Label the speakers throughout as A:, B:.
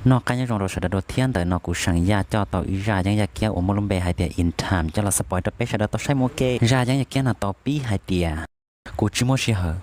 A: นอกกันยังรอสะดดเทียนแต่นอกกูสั่งยาเจ้าต่ออีรายังอยากแก้อมลมเบหายเตียอินทามจะละสปอยต์เป็ดสะดดต่อใช้โมเกรายังอยากแก้น่ะต่อปีหายเตียกูจิโมชิเหอ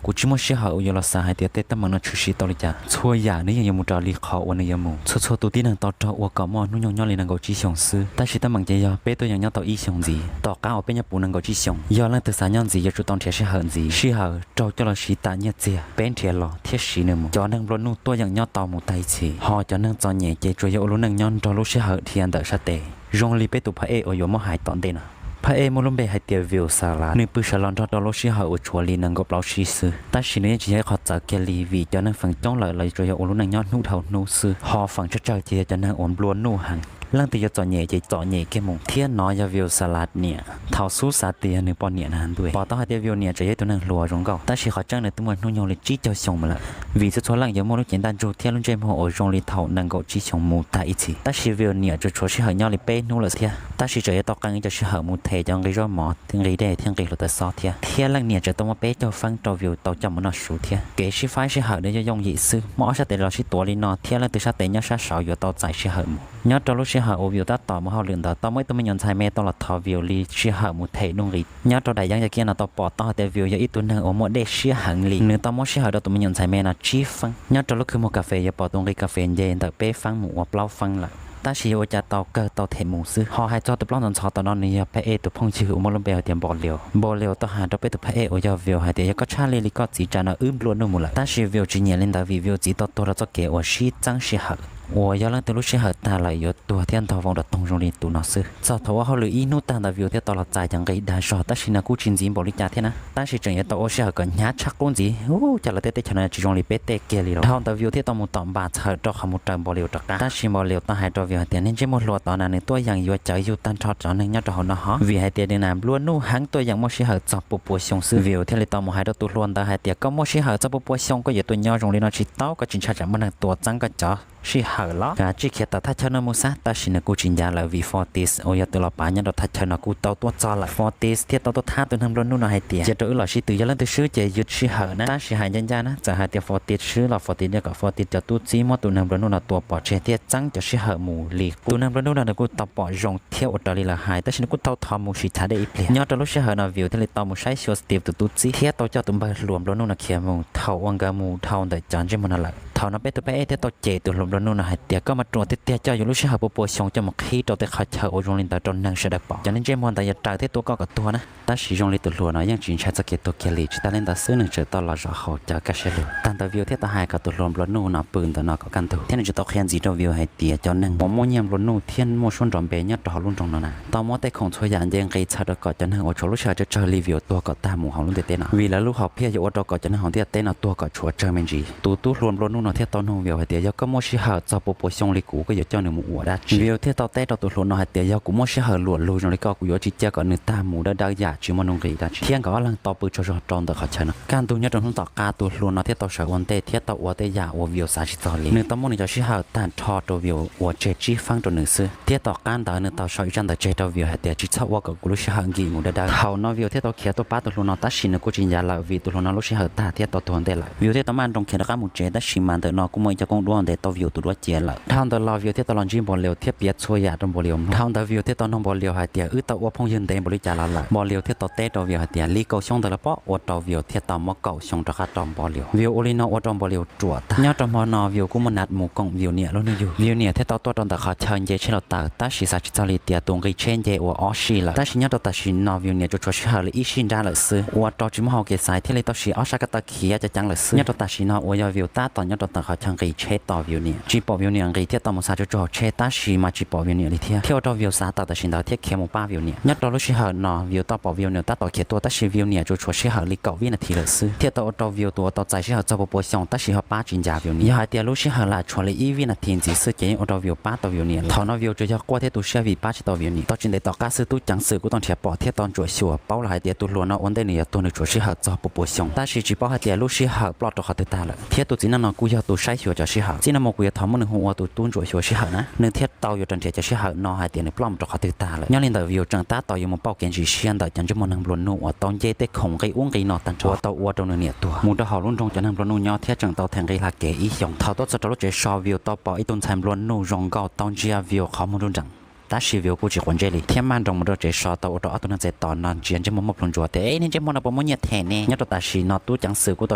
A: กูจิโมชิเหออุยลสาหายเตียเตตมันนชุชิตอลิจ้าชัวยานี่ยังมุจารีขอวันนี้ยังมุชัวตัวที่นั่งต่อต่อวัวกมอนุ่งยองเลยนังกูจีชงซื้อแต่ชิตามังเจียเป็ดตัวยังยองต่ออีชงจีต่อกาวเป็นยาปูนังกูจีชงยอลังตัวสายยองจียจุดตอนเทียชิเหอจีชิเหอเจ้าจะละชิตาเนี่ยเจียเป็นเทียหล่อเทียชิเนมุจอนังรถนู่ตัวยังยอต่อมุไตชีหอจอนังจอเนี่ยเจจุยอุลุนังยอนจอลุชิเหอเทียนเดชเตยงลีเป็ดตัวพระเอโอยมหายตอนเดนะพระเอมลมเบหายเตียวิวสาระนึกปืนฉลองทอดโลชิฮาอุชวลีนังกบเราชีซื้อแต่ชินี้จะให้ขอจากเกลีวีจะนั่งฝั่งจ้องเลยจะยอลุนังยอดนู่เท่านู่ซื้อหอฝั่งชัดเจนจะนั่งอ่อนบล้วนนู่หังลังตีจะจ่อเย่จะจ่อเย่แค่มงเทียนน้อยวิวสลัดเนี่ยเท่าสู้สาเตียนึกปอนเนี่ยนั้นด้วยปอต้องให้เตียวิวเนี่ยจะให้ตัวนั่งรัวรงเก่าแต่ชิขอจ้างในตัวมันนุ่งยองเลยจี้เจ้าชงมาละวีจะชวนหลังยังมองลูกเห็นดันจูเทียนลุงเจมหัวโอรงเลยเท่านั่งก็จี้ชงมูตาอีทีแต่ชิวิวเนี่ยจะชวนชิหายอเลยเป้นู่เลยเทียแต่ชิจะให้ต่อกันจะชิหามูเทจังเลยรอหมอถึงเลยได้ถึงเลยเราแต่ซอเทียเทียนหลังเนี่ยจะต้องมาเป้เจ้าฟังตัววิวต่อจำมันนอสูเทียเกชิไฟชิหาได้จะยองยี่ซื้อหมอชาเตเราชิตัวลีนอเทียนหลังตัวชาเตยอชาสาวอยู่ต่อใจชิหามูยอดตัวลูกชิหาโอวิวตัดต่อมาเขาเรื่องต่อไม่ต้องมียนต์ชายเมตลอดทอวิวลีชิหามูเทนุ่งลียอดตัวใดยังจะเกี่ยนต่อปอต่อแต่วิวยังอีตัวหนึ่งโอโมเดชิหังลีเนื้อต่อมชิหาตัวมียนต์ชายเมน่ะชีฟังยอดตัวลูกคือโมกาเฟ่ยาปอตรงลีกาเฟ่เย็นแต่เป้ฟังหมูว่าเปล่าฟังละตาชิโอจะต่อเกิดต่อเทมูซื้อหอให้จอตัวปล้องจนชอตอนนี้พระเอตัวพงชื่ออุโมลมเบลเตรียมบอลเลียวต่อหาตัวไปตัวพระเอโอยาวิวให้เดียก็ชาเลลิก็จีจานะล้วนนู่นละตาชิวิวจีเนียลินดาวิวจีต่อตัวเราจะเกี่ยวชีจังชิหัก我要让德鲁西和大来有多天头发的动容的杜老师，早头我好了一怒当的有天到了在讲给大说，但是那古今金玻璃家天呢，但是正也到我是个伢插公子，哦，家了得成了这种里别得给里了，他的有天到木当把车到还木站玻璃着干，但是玻璃当还到有天你这么落到那里多样有ใจอยู่ตันทอดจอนนึงยอดหอนะฮะวิให้เตียดินามล้วนนู่หังตัวอย่างมอชิเหอจับปุบชงซื้อวิวที่เลยต่อมาให้ตัวล้วนแต่ให้เตียก็มอชิเหอจับปุบชงก็อย่าตัวยอดรงเลยนอชิเต้าก็จินชาจะมันตัวจังก็จ่อชิหาล้อกาจิเขียตทัชนมุสาตาชินกูจินยาลาวีฟอร์ติสโอยตัวละปานยันดทัชนกูเตาตัวจอละฟอร์ติสเทียตัวท่าตัวทำร้อนนู่นให้เตียจะตัวหล่อชิตุยยันตัวชื่อจะยุดชิหานะตาชิหายันยานะจะหาเตียฟอร์ติสชื่อละฟอร์ติสเนี่ยกับฟอร์ติสจะตู้จีมอตัวทำร้อนนู่นตัวปอดเชเตียจังจะชิหามูลีตัวทำร้อนนู่นกูตัวปอดจงเที่ยวอุตริละหายแต่ชินกูเตาทอมูชิชาได้อีกเปลี่ยนยอดตัวลูกชิหานาวิวที่เลยตอมูใช้ชัวสตีฟตัวตู้จีเทียตัวเจ้าตุ้มใบรวมร้อนนู่นเขียมูเท่าวังกามูเท่าแต่จันจิมันละเท่านั้นเป็นตัวไปเอเทียตัวเจตัวรวมร้อนนู่นให้เตียก็มาตรวจเตี้ยเจ้าอยู่ลูกชิหาปัวชงจะมาขี้ตัวแต่ขาดเชาโอจงลินแต่ตอนนั่งเสด็จปอจากนั้นเจมอนแต่ยาตาที่ตัวก็กับตัวนะแต่สีจงลินตัวล้วนนะยังจินใช้สเก็ตตัวเกลีจิตาเล่นแต่ซื้อหนึ่งเจอตลอดรอเขาจะกระเชลุตันตัววิวที่ตัวหายกับตัวรวมร้อนนู่นปืนตัวนักกันตัวที่นั่นจะตัวเขียนจีตัววิวให้เตี้ยเจ้านั่งผมมองยังร้อนนู่เทียนโมชวนจอมเบย์ยัดตัวลุ่นตรงนั้นนะตอนมอแต่ของช่วยยันยังไกชาตัวก่อนจะนั่งโอชลูกชายจะเจอรีวิวตัวก่อนตาหมูของลุ่นเต้นนะวีแล้วลูกเขาเพี้ยอยู่ว่าตัวก่อนจะนั่งของเตี้ยเต้นตัวก่อนชัวเจอเมนจีตู้รวมร้อนนู่นเทียตอนนู่วิวให้เตี้ยก็โมชิหาจะปัวชงลิกูก็อยู่เจ้าหนึ่งหมู่ได้วิวที่ตัวเต้ตัวล้วนให้เตี้ยกูโมชิหาหลวนลู่จงลิก็กูอยู่จีเจ้าก่อนหนึ่งตาหมูได้ยาจิมันงกีได้เที่ยงก็ว่าลังต่อปืนชจอนแต่เขาชนะการตัวนี้ตรงต่อการตัวล้วนเทียตัวเสือวันเตเทียตัววัวเตยาวัววิวสาชิตอลีหนึ่งตัวมันจะชิหาตันทอตัววิววัวเจจีฟังตัวหนึ่งซื้อเทียต่อการต่อหนึ่งตัวชอยจันแต่เจตัววิวให้เตี้ยจิตชอบว่ากับกูรู้ชิหากีงูได้เขานอวิวเทียตัวเขียตัวป้าตัวล้วนตัดชินกูจินยาละวิตัวล้วนรู้ชิหาตาเทียตัวตัวเตละวิวเทียตัวมันตรงเขียนแล้วก็มุเจตัดชิมันแต่นอกูไม่จะกงล้วนเตตัววิวตัวเจียละทางตัวลอวิวเทียตัวลอนจิบอลเลียวเทียเปียช่วยยาตรงบอลเลียวทางตัววิวเทียตัวน้องบอลเลียวให้เตี้ยตัวว่าพงยืนเต็มบริจาละบอลเลียวเทียตัวเตตัววิวให้เตี้ยลีเกาช่องแต่ละป้ออตัววิวเทียตัวมอเกาช่องตะขาตอมบอลเลียววิวโอลินอตอมบอลเลียวจวดยอดตอมอนอวิวกูมันนัดหมู่กงวิวเนี่ยแล้วนี่อยู่วิวเนี่ยเทียตัวตอนตะขาเชิญเยชิลตาตาชิสัจจาริเตียตรงกีเชนเยออชีละตาชิยอดตาชินอวิวเนี่ยจะช่วยหาเลยอีชินได้เลยซื้อว่าตัวจิมหอเกสายที่เลยตัวชิออชากตะเขียจะจังเลยซื้อยอดตาชินอวยวิวตาตอนยอดตาขาเชิญกีเชตต่อวิวเนี่ยจีปอวิวเนี่ยกีเทียตอมซาจะจ่อเชตาชิมาจีปอวิวเนี่ยลิเทียเที่ยวตัววิวสาตาตาชินดาเทียเคมูป้าวิวเนี่ยยอดตัวลูกชิหานอวิวต่อปอวิวเนี่ยตาต่อเขียตัวตาชิวิวเนี่ยจะช่วยชิหาลิเกาวินาทีเลยซื้อเที่ยวตัววิวตัวใจชิหาจะปวดชงตาชิหาป้าจินยาวิวเนี่ยหายเตียลูกชิหาละช่วยเลยอีวินาทีจีซื้อเกี่ยตัววิวป้าตัววิวเนี่ยทอนวิวจะยกว่าเที่ยวตัวเชวีป้าชิตัววิวเนี่ยต่อจินได้ต่อการซื้อตู้จังซื้อกูต้องเทียบปอเที่ยวตอนจ่วยชัวเป้าหายเตียตัวล้วนวันเดเนี่ยตัวนึงช่วยชิหาจะปวดชงตาชิจีป้าหายเตียลูกชิหาปลอดตัวเขาตาละเที่ยวตัวจีนั่นกูยาตัวใช้ชัวจะชิหาจีนั่นมกู ยทอมมันหัวตัวตุ้นจั่วชัวชิหะนะเนื้อเทียเตาอยู่จันเทียจะชิหะนอหายเตียนในปล้อมตกเขาตื่นตาเลยย้อนลินเดอร์วิวจังตาต่ออยู่มันเป้าเกณฑ์จีเชียนแต่จันจะมันนั่งบนนู่ตอนเย่เตะของไก่อ้วงไก่นอตันจั่วเตาอ้วตรงเนี่ยตัวมูดหอลุ่นตรงจะนั่งบนนู่ย่อเทียจังเตาแทงไก่ลาเกอีหยงเท่าตัวจะตลอดเจชอวิวต่อปอไอตุนแทมบนนู่รงเกาตอนเจียวิวเขามันรุ่นจังแต่ชีวิตกูจะคนเจริญเทียมมันตรงมันเราจะชอบตัวตัวตัวนั้นจะตอนนั้นเจียนจะมั่วพลจัวแต่นี่จะมั่วเราไม่เนี่ยแทนเนี่ยเนี่ยตัวแต่ชีนอตู้จังสื่อกูตั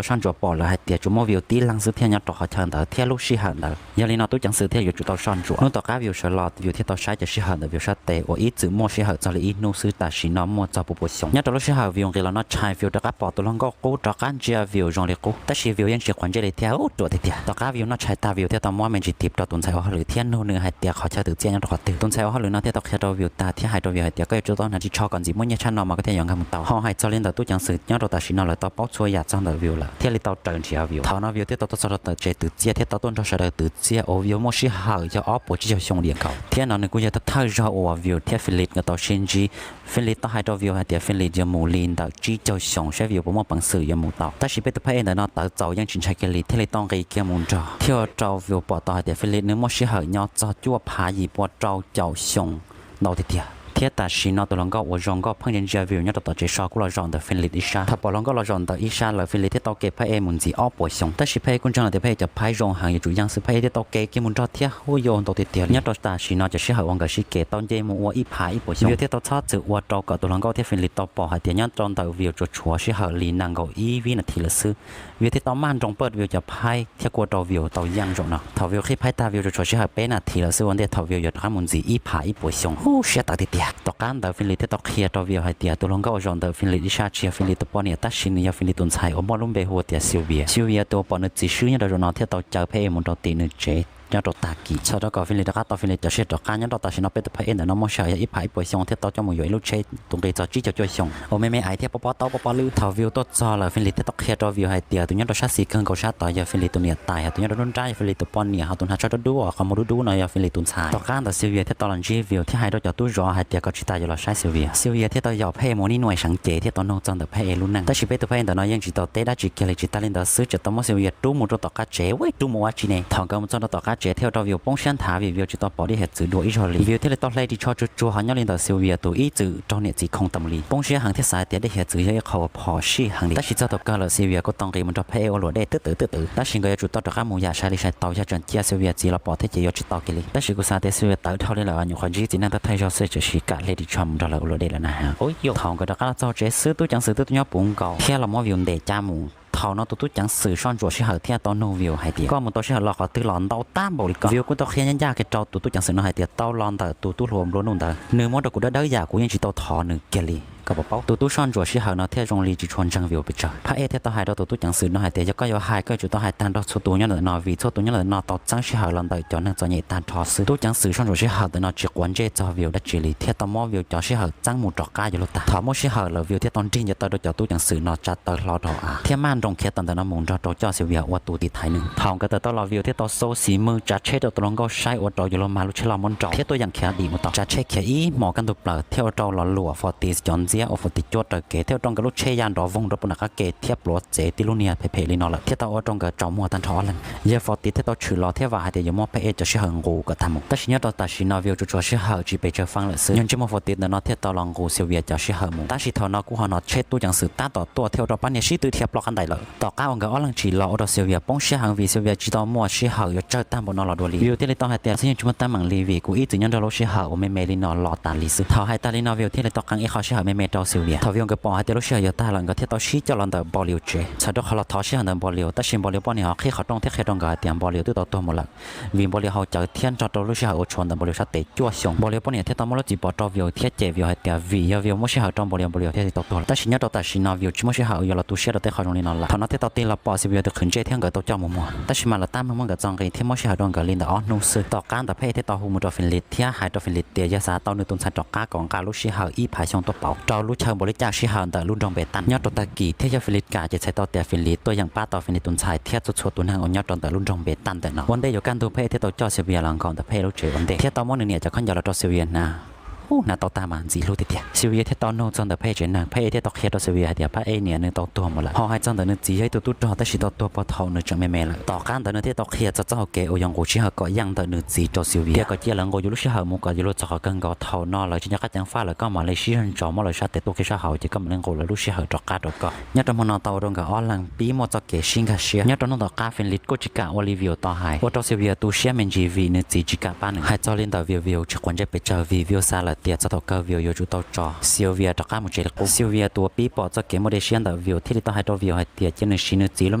A: วช่างจัวปอเลยให้เดียจุมั่ววิวตีหลังสื่อเทียนเนี่ยตัวเขาเชิญแต่เทียลูกชีหันเดอยาลีนอตู้จังสื่อเทียอยู่จุดตัวช่างจัวนู่นตัวก้าวิวชลอดวิวที่ตัวใช้จะชีหันเดวิวชัดเตออีจื่อมั่วชีหันจะเลยอีนู่สื่อแต่ชีนอมั่วจะปุบสงเนี่ยตัวลูกชีหันวิวเกล้านอชายวิวตัวก้าปอตัวลังก็กูตัวก้าเจียวิวจงเลยกูแต่ชีวิวยังจะคนเจริญเทียตัวเทียตัวก้าวิวนอชายตาวิวเทียตัวมั่วมันจิตติบตัวตุนใช้ว่าหรือเทียนนู่นเนื้อให้เดียเขาเชื่อถือเจียนตัวตื่นตุนใช้ว่าหรือนอเทียตัวแค่ตัววิวตาที่หายตัววิวให้เดียก็จะต้องนั่งที่ชอก่อนสิมั่วเนี่ยชั้นนอมาก็เทียงกันมุตเตาห่อให้เจ้าเล่นตัวตู้จังสื่อเนี่ยตัวแต่ชีนอเลยตัวป้อช่วยอยากจังตัววิวละเทียลิตัวเดินเชียวิวเท่านั้นวิวเทียตัวตัวสระตัวเจตือเจียเทียตัวต้นตัวสระตือเจียโอวิวมั่วชิหายจะอ้อปวดจะชงเลี้ยงเขาเทียนนั้นกูจะท้าจะโอวิวเทียฟิลิปกับตัวชินจีฟิลิปต้องให้ตัววิวให้เดียฟิลิปจะมูลินตัวจีจะชงใช้วิวผมว่าปังสื่อยังมุตเตาแต่ชีเป็นตัวเพนแต่นอตัวเจ้ายังชินใช้เกลิเทียลิต้องเกี่ยมุนจ่อเที่ยวเจ้าวิวปอต่อให้เดียฟิลิปเนื้อมั่วชิหายเนี่ยจะจั่วพายีปวดเจ้าชงนอเดียเทียแต่ชีนอตัวลงก็ว่าจงก็เพิ่งเรียนเจอวิวเนี่ยตัวเจชอกูเราจงแต่ฟิลิปอิชาถ้าปอลงก็เราจงแต่อิชาเลยฟิลิปที่ตัวเก็บพระเอมุนจีอ้อปวดชงแต่ชีเพย์กุญจังเลยเพย์จะพายจงหางอยู่จุยังซื้อเพย์ที่ตัวเก็บกิมุนจอเทียหูโยนตัวเดียวเนี่ยตัวแต่ชีนอจะเชื่อหวังกับชีเกตตอนเจมัวอีพายอีปวดชงวิวที่ตัวชอบจืดว่าจงกับตัวลงก็ที่ฟิลิปตัวปอหายเดียวเนี่ยจงแต่วิวจะชัวเชื่อหลีนังก็อีวินาทีละซื้อวิวที่ตัวมันจงเปิดวิวจะพายเที่ยวกลัวตัววิวตัวยังจงเนาะถ้าวิวขี้พายตาวิวจะชัวเชื่อเป็นนาทีละซื้อวันเดียวถ้าวิวอยู่ทางมุนจีอีพายอีปวดชงหูเชื่อตัวเดียวตัวการแต่ฟิลิปที่ตัวเคลียร์ตัววิวให้เดียตัวลงก็จงแต่ฟิลิปอิชาเชียฟิลิปตัวปอเนี่ยตัดชินเนี่ยฟิลิปตุนไซอมอลุ่มเบหัวเดียซิลเวียตัวปอนึกจีชื่อเนี่ยเราเนาะที่ตัวเจอเพย์มุนตัวตีนึกเจยังตัวตากีชาวก็ฟิลิปตัวก็ฟิลิปจะเชื่อตัวการยังตัวตาชินเอาไปตัวเพย์แต่น้องมอชายอีพายปวดชงที่ตัวจมูกอยู่ลูกเชตรงเกจจี้จะช่วยชงโอ้ไม่ไอเทียปอตัวปอลือถ้าวิวตัวจอเลยฟิลิปที่ตัวเคลียร์ตัววิวให้เดียตัวนี้ตัวชาสีเครื่องเขาชาต่อยาฟิลิปตัวเนี่ยตายตัวนี้ตัวโดนใจฟิลิปตัวปอนเนี่ยเขาตัวหาชาตัวดูเขามาดูหน่อยฟิลิปตุนไซตัวการแต่ซิลเวียที่ตัวลันจีวิวที่ให้ตัวจะตู้รอให้เดียก็ชิตายอยู่แล้วใช้ซิลเวียที่ตัวหยอบเพย์โมนี่หน่วยสังเกตที่ตัวน้องจังแต่เพย์รุ่นนั้นแต่ชิเปตัวเพย์แต่น้อยยังจิตตัวเตะได้จิเกลิจิตาลินตัวซื้อจะตัวมอซิลเวียตู้มุดตัวกัดเจไว้ตู้มัวจีเน่ทองก็มันจังตัวกัดเจเที่ยวตัววิวป้องชันถาวิวจิตตัวปอดีเหตุจืดดูอีชอลีวิวที่เลยตัวไล่ที่ชอจู่ๆหันยอลินตัวซิลเวียตัวอีจืดจอเนี่ยจีคงตำลีป้องเชียหางที่สายเดียได้เหตุจืดยังเขาพอชีหางดีแต่ชิตตัวก็เลยซิลเวียก็ต้องเรียมันตัวเพย์โอโลเดตื้อแต่ชิงก็จะจุดตัวข้ามูยาใช้ลิใช้เตาจะจนเจียซิลเวียจีเราปอที่จะยอจิตตัวกิลีแต่ชิกุซาเตซิลเวียเตาเท่าเลยละอยู่คนจีจีนั่นตัวไทยชอบเสียจะชิกะเลดี้ชอมเราโอโลเดแล้วนะฮะโอ้ยทองก็ตัวก็เจ้าเจซื้อตู้จังซื้อตู้ยอปุ่งเก่าแค่เรามาวิวเดจามูทอน้องตู้จังสื่อช่อนจั่วชิหาเทียตอนโนวิวให้เดียก็มันตัวชิหาเราขอตื้อหลอนเตาตั้มบริกรวิวกูตัวเขียนยากๆแค่เจ้าตู้จังสื่อน้องให้เดียเตาหลอนแต่ตู้รวมล้วนนุ่นแต่เนื้อมดกูได้อยากกูยังจิตเตาทอหนึ่งเกลีก็บอกเป้าตู้ช่อนจั่วชิหาเนาะเทียจงลีจีชวนจังวิวไปเจอพระเอเทียตัวหายเราตู้จังสื่อน้องให้เดียก็ยอหายก็จุดตัวหายตันเราสุดตัวเนี่ยเลยนอวีสุดตัวเนี่ยเลยนอต่อจังชิหาหลอนแต่จอนั่งจอใหญ่ตันทอซื้อตู้จังสื่อช่อนจั่วชิหาแต่นอจีกวนเจจอวิวได้จีลีเทียตอมอวิวจอชิหาจังหมู่จอกก้าอยู่ลุตาทอมอชิหาเราวิวเทียตอนจริงจะต่อโดยตู้จังสื่อนอจัดต่อรอดอ่ะเทียมันตรงเคียตันแต่นอมุนตัวเจ้าซิลเวียว่าตูติไทยหนึ่งทองก็แต่ตัวเราวิวที่ตัวโซสีมือจัดเช็ดตัวลงก็ใช้อวดตัวอยู่ลงมาลุชลามอนจอที่ตัวอย่างแข็งดีหมดต่อจัดเช็ดแข็งอีหมอกันตัวเปล่าเที่ยวตัวหล่อหลัวฟอร์ติสจอนเซียโอฟอร์ติจวดตัวเกเที่ยวตรงกับลุชเชียนรอวงรบปนักเกเทียบรถเจติลุเนียเพลินอละที่ตัวตรงกับจอมัวตันทอลันเยฟอร์ติที่ตัวชื่อรอเที่ยวว่าเดี๋ยวมัวเพจะชื่อหังกูก็ทำแต่ชิ้นตัวตัดชิ้นวิวจะชื่อหังจีไปเจอฟังเลยซึ่งยังจะมัวฟอร์ติเนาะที่ตัวลองกูซิลเวียจะชื่อหังมุแต่ชิ้นทอนกูหันเช็ดตัวอย่างสื่อตาต่อตัวเที่ยวตัวปั้นเนี่ยชี้ตัวเทียบล็อกกันได้เลยต่อก้าวกับอ้อลังจีรอตัวซิลเวียป้องชื่อหังวิซิลเวียจีตัวมัวชื่อหังอยู่เจ้าตั้งบนนอลอดลีวิวที่เลยต้องให้เตียซึ่งจุดตั้งมังลีวีกูอีจึงยังจะรู้ชื่อหังว่าไม่ลินอลอตาลิซึเท่าให้ตาลินอวิวที่เลยต้องการอีเขาชื่อหังไม่ตัวซิลเวียเท่าวิวกับปอให้เตียรู้ชื่ออยู่ตาหลังก็ที่ตัวชี้จะลอนแต่บอลิวเจชาดเขาเราท้อชื่อหังแต่บอลิวแต่ชิมบอลิวป้อนเนี่ยเขาเขาต้องที่เขาต้องการเตรียมบอลิวที่ตัวหมดละวินบอลิวเขาจะเทียนจอดตัวรู้ชื่อหังชนแต่บอลิวชัดเตะจั่วชงบอลิวป้อนเนี่ยที่ตัวมอลจีบอตัววิวที่เจวิวให้เตียวิวไม่ใช่หังจอมบอลิวที่ตัวแต่ชินยอดแต่ชินวิวชิไม่ใช่หังอยู่เราตัวเชื่อเราเตะเขาตรงนี้นอนละเท่านั้นที่ตัวตีเราปอซิวิวจะขึ้นเจเทียงกับตัวเจ้ามัวแต่ชิมาเราตั้มมันกับจังกันที่ไม่ใช่หังดวงกับลินแต่อ๋อนูซึต่อการแต่เพศที่ต่อหูมือตัวฟินลิตที่หายตัวฟินลิตเตียยาสาตัวนึงตุนใส่จอกก้าของการลุชิหังอีผายช่องตัวเป่าจอลุเชิงบริจาคชิหังแต่รุ่นดองเบตันยอดตัวตะกี้ที่จะฟิลิตกาจะใช้ตัวเตียฟิลิตตัวอย่างป้าตัวฟิลิตตุนใส่เทียบสุดๆตัวนั่งอ่อนยอดแต่รุ่นดองเบตันแต่เนาะวันเดียวกันตัวเพศที่ตัวจอเซเวียหลังของแต่เพศรู้เจวันเดียที่ตัวมอนึงเนี่ยจะขึ้นยอดตัวเซเวียนะ hú nà tao ta mà gì luôn tiệt siêu việt thế tao nô trong tờ page trên nàng page thế tao khi tao siêu việt thì pa nè nên tao tua một lần họ hai trong tờ nên chỉ ấy tụi tụi trò ta chỉ tao tua bao thầu nên chẳng mẹ là tao can tờ nên thế tao khi cho họ kể ở yang của chỉ họ có yang tờ nên chỉ cho siêu việt có chỉ là ngồi lúc chỉ họ muốn có lúc cho họ cần có thầu nó là chỉ nhắc các trang pha là có mà lấy xí hơn trò mà lấy sát để tôi khi sao họ chỉ có mình ngồi là lúc chỉ họ trò cá được có nhớ trong món tàu trong cả online bí một cho kể sinh cả xí nhớ trong nó tao cá phiên lịch có chỉ cả Olivia tao hai ở trong siêu việt tu xí mình chỉ vì nên chỉ cả ba nữa hai cho lên tờ view chỉ quan trọng phải chờ view xa là tiệt cho tao cơ view chủ tao trò siêu việt cho cá một chế là siêu việt tua bí bỏ cho kể một đề xuyên tờ view thì tao hai tao view hai tiệt cho nên xí nữa chỉ lúc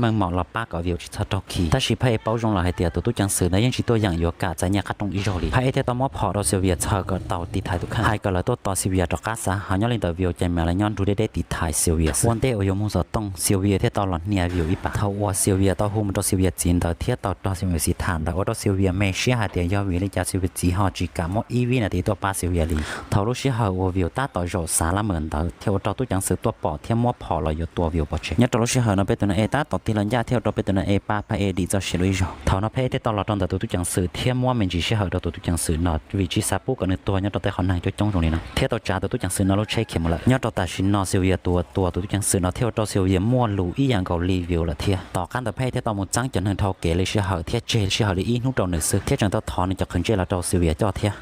A: mang mỏ là ba cái view chỉ cho tao khi ta chỉ phải bao dung là hai tiệt tụi chẳng xử này nhưng chỉ tôi dạng yếu cả在nhà cắt trong ý rồi hay thế tao móp họ đó siêu việt chờ cái tàu tịt thái tụi hai cái là tôi tao siêu việt cho cá sa họ nhớ lên tờ view trên mà là nhon để tịt thái siêu việtวันเดียวอยู่มุสตงsiêu việt thế tao là nhà view ít bạc thâuว่าsiêu việt tao hôm tao siêu việt chín tao thiết tao siêu việt sĩ thản tao tao siêu việt mấy xí hai tiệt do vì lý do siêu việt chỉ họ chỉ cả một ý vì là thì tao ba siêu việt li thâu lúc xí họ view ta tao rồi xả là mượn tao theo tao tôi chẳng sửตัวbỏ theo móp họ làอยู่ตัว view bỏ chết nhớ tao lúc xí họ nóเป็นตัวนั้นta taoตีลันยาtheo taoเป็นตัวนั้นpa đi cho xí rồi thâu nó phải thế tao là trong tao tôi chẳng sử theo móp mình chỉ xí họ tao tôi chẳng sử nó vị trí sát bút cái nàyตัวnhớ tao tại họ này cho trong này nè theo tao trả tao tôi chẳng sử nó lúc check kiếm lại nhớ tao tại xí nó siêu việtตัวtôi chẳng sử nó theo tao siêu việt mua lũ ý dạng cầu review là theoต่อการtao phải theo tao một trang chân hơn thâu kể lấy xí họ theo chơi xí họ đi in lúc đầu nữa xưa theo chẳng tao thọ này cho khẩn chơi là tao siêu việt cho theo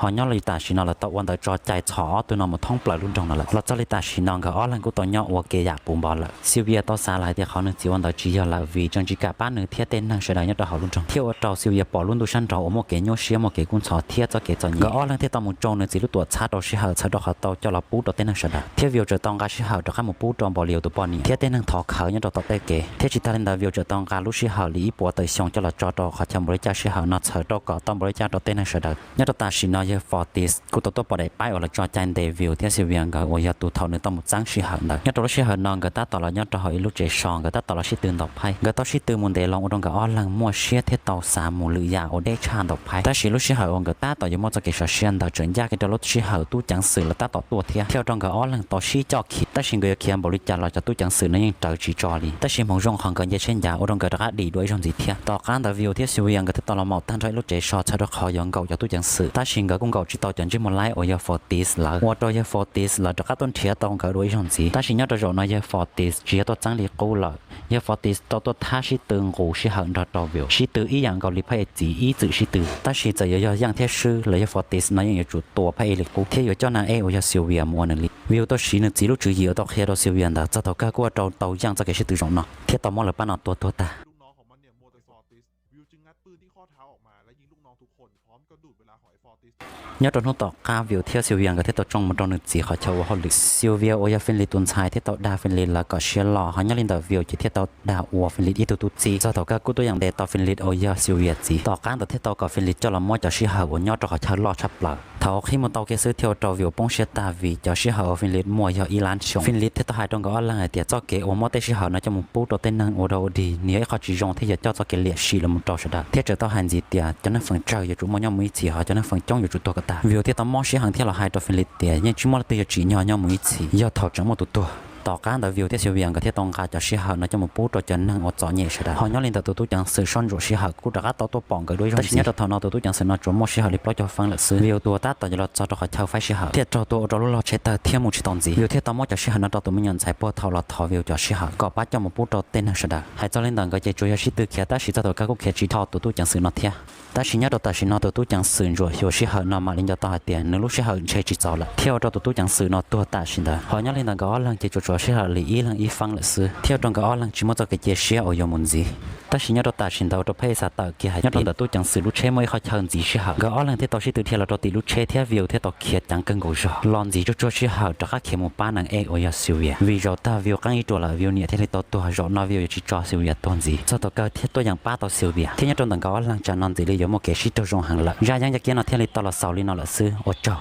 A: họ nhớ lấy ta xin nó là tao quan tới cho chạy chó tôi nó một thông bờ luôn trong nó là cho lấy ta xin nó cái ở lần của tao nhớ ở cái nhà bùn bò là siêu việt tao xa lại thì họ nên chỉ quan tới chỉ là vì trong chỉ cả ba nữa thiết tên năng sẽ đại nhất tao họ luôn trong theo tao siêu việt bỏ luôn tôi săn trâu ở một cái nhớ xía một cái cuốn chó thiết cho cái cho nhiều ở lần thì tao một trâu nữa chỉ lúc tuổi sát tao sẽ hở sát tao họ tao cho là bút tao tên năng sẽ đại theo việc cho tao cái sẽ hở cho các một bút trong bỏ liều tụi bọn này thiết tên năng thọ khởi nhất tao tao cái theo chỉ ta lên tao việc cho tao cái lúc sẽ hở lý bỏ tới xong cho là cho tao họ chăm bồi cha sẽ hở nó sợ tao có tao bồi cha tao tên năng sẽ đại nhất tao ta xin nó như fortisกูตัวปอดไปออกจากจานเดวิลที่สิเวียงก็ว่าอยากตัวเท่านึงต้องมุดจังสิหันเลยยอดตัวสิหันนองก็ตัดต่อแล้วยอดตัวหอยลูกเจชองก็ตัดต่อแล้วสิตื่นต่อไปก็ต้องสิตื่นมุนเดลองอุดมก็อ้อลังมั่วเชียที่ต่อสามมุลือยาโอเดชานต่อไปแต่สิลูกสิหันองก็ตัดต่อยมั่วจะเกษเชียนต่อจนยากก็จะลูกสิหันตู้จังสื่อแล้วตัดต่อตัวเทียเที่ยวตรงก็อ้อลังต่อสิจอคิดแต่สิก็ยังเขียนบริจาคเราจะตู้จังสื่อนั้นยังเจอจีจอลีแต่สิมองจงของก็ยังเช่นยาอุดมก็จะดีด้วยจงจีเทียต่อการเดวิลที่สิเวียงก็ที่ต่อเราหมดตั้งใจลูกเจชอใช้ตัวเขายังเก่าจะตู้จังสื่อแต่สิก็คงเก่าจีต่อจนจีมันไล่โอยfortis là我做嘢 fortis là cho các tôn thiệt tông cái đối象gì ta chỉ nhớ cho nó嘢fortis chỉ tôi trang lý cố là嘢fortis tôi tha sĩ tương ngủ sĩ hận ra trò biểu sĩ từ ý dạng cầu lý phải chỉ ý tự sĩ từ ta chỉ giờ giờ dạng thiết sư là嘢fortis nó như chủ tổ phải lý cố thiết cho nàng ở siêu việt mua nè lý vì tôi sĩ nó chỉ lúc chữ gì ở tôi khi đó siêu việt đã cho tôi các qua tàu dạng cho cái sĩ từ rộng nó thiết tao mua là ban nào tôi ta nhớ trong nó tọt cao viu theo siêu việt cái thế tọt trong một trong nước chỉ họ châu họ lịch siêu việt ở phiên lịch tuần sai thế tọt đa phiên lịch là có xe lò họ nhớ lên tọt viu chỉ thế tọt đa ở phiên lịch ít tụt gì do tọt các cúตัวอย่างเดตอฟินลิดโอยsiêu việt gì tọtการตอเทตอกับฟินลิดcho là mỗi cho xe hở của nhau cho họ chơi lò chắp lờ thầu khi một tàu kiaซื้อ theo tàu viu bông xe ta vì cho xe hởฟินลิดmỗi cho Iran xongฟินลิดthế tọt hai trong cái là tiệt cho cái ở mỗi tay xe hở nó cho một bút đồ tên năng ở đâu đi nếu họ chỉ dùng thế giờ cho cái liệt xì là một trò sẽ đạt thế trở tao hành gì tiệt cho nó phần trời giờ chúng mỗi nhau mới chỉ họ cho nó phần trong giờ chúng tôi cái ta viu thì tao mong sẽ hàng theo là hai trò phiên lịch tiệt nhưng chúng mỗi tay chỉ nhỏ mới chỉ giờ thầu chẳng một tụtต่อการแต่วิวที่สิเวียงก็ที่ต้องการจะชี้หาในจมูกปูตัวจนนั่งอดจ่อเนี่ยใช่ไหมเขาย้อนลินแต่ตัวจังสื่อซ่อนรูชี้หากูแต่ก็ตัวป่องก็ด้วยแต่เนี่ยตัวตัวจังสื่อนอจมูกชี้หาลิปล้อจะฟังหลักสื่อวิวตัวตาต่อจะเราจะเขาเช่าไฟชี้หาที่ตัวเราใช้แต่เทียมมุชิตอนจีวิวที่ตัวมอจะชี้หาในตัวไม่ยันใช้ปอเท่าเราทอวิวจะชี้หาก็ปัจจมูกปูตัวเต้นใช่ไหมให้เจ้าลินต่างก็จะช่วยชี้ตัวเขียแต่ชี้ตัวก็เขียชี้ทอตัวจังสื่อนอเทียแต่ชี้เนี่ยตัวชี้นอตัวจังสื่อรัวโยชี้หานอมาลินจะต่อเตียนนึกลูกชี้หาใช้จีจอละเที่ยวตัวจังสื่อนอตัวตาชินดาเขาย้อนลินต่างก็ลังจะช่วยชี้หาลีอีฟังละซื้อเที่ยวตรงกับอ้อลังจิมอจะเกยเชียอยมุนจีแต่ชิญญาตัวตาชินดาวตัวเพศสัตว์เกี่ยญาตัวตู้จังสื่อลูกเชไม่เขาเชิญจีเชียหาก็อ้อลังที่ตัวชิตัวเที่ยวเราตัวตีลูกเชเที่ยววิวที่ตัวเขียจังกังกูจอลอนจีจู่ๆเชียหาจากข้าเขียมุป้านางเอกอยสิวเวียวิจตาวิวกังอีตัวละวิวเนี่ยที่ตัวจอนอวิวอยู่จีจอสิวเวียต้นจีจะตัวเกิดที่ตัวอย่างป้าตัวสิวเวียที่ญาตัวต่างกับอ้อลังจะนอนจีเลยยมเกชิตัวจงหังละยายังจะเกี่ยนเอาที่ตัวละสาวลีนเอาละซื้อโอเจ้า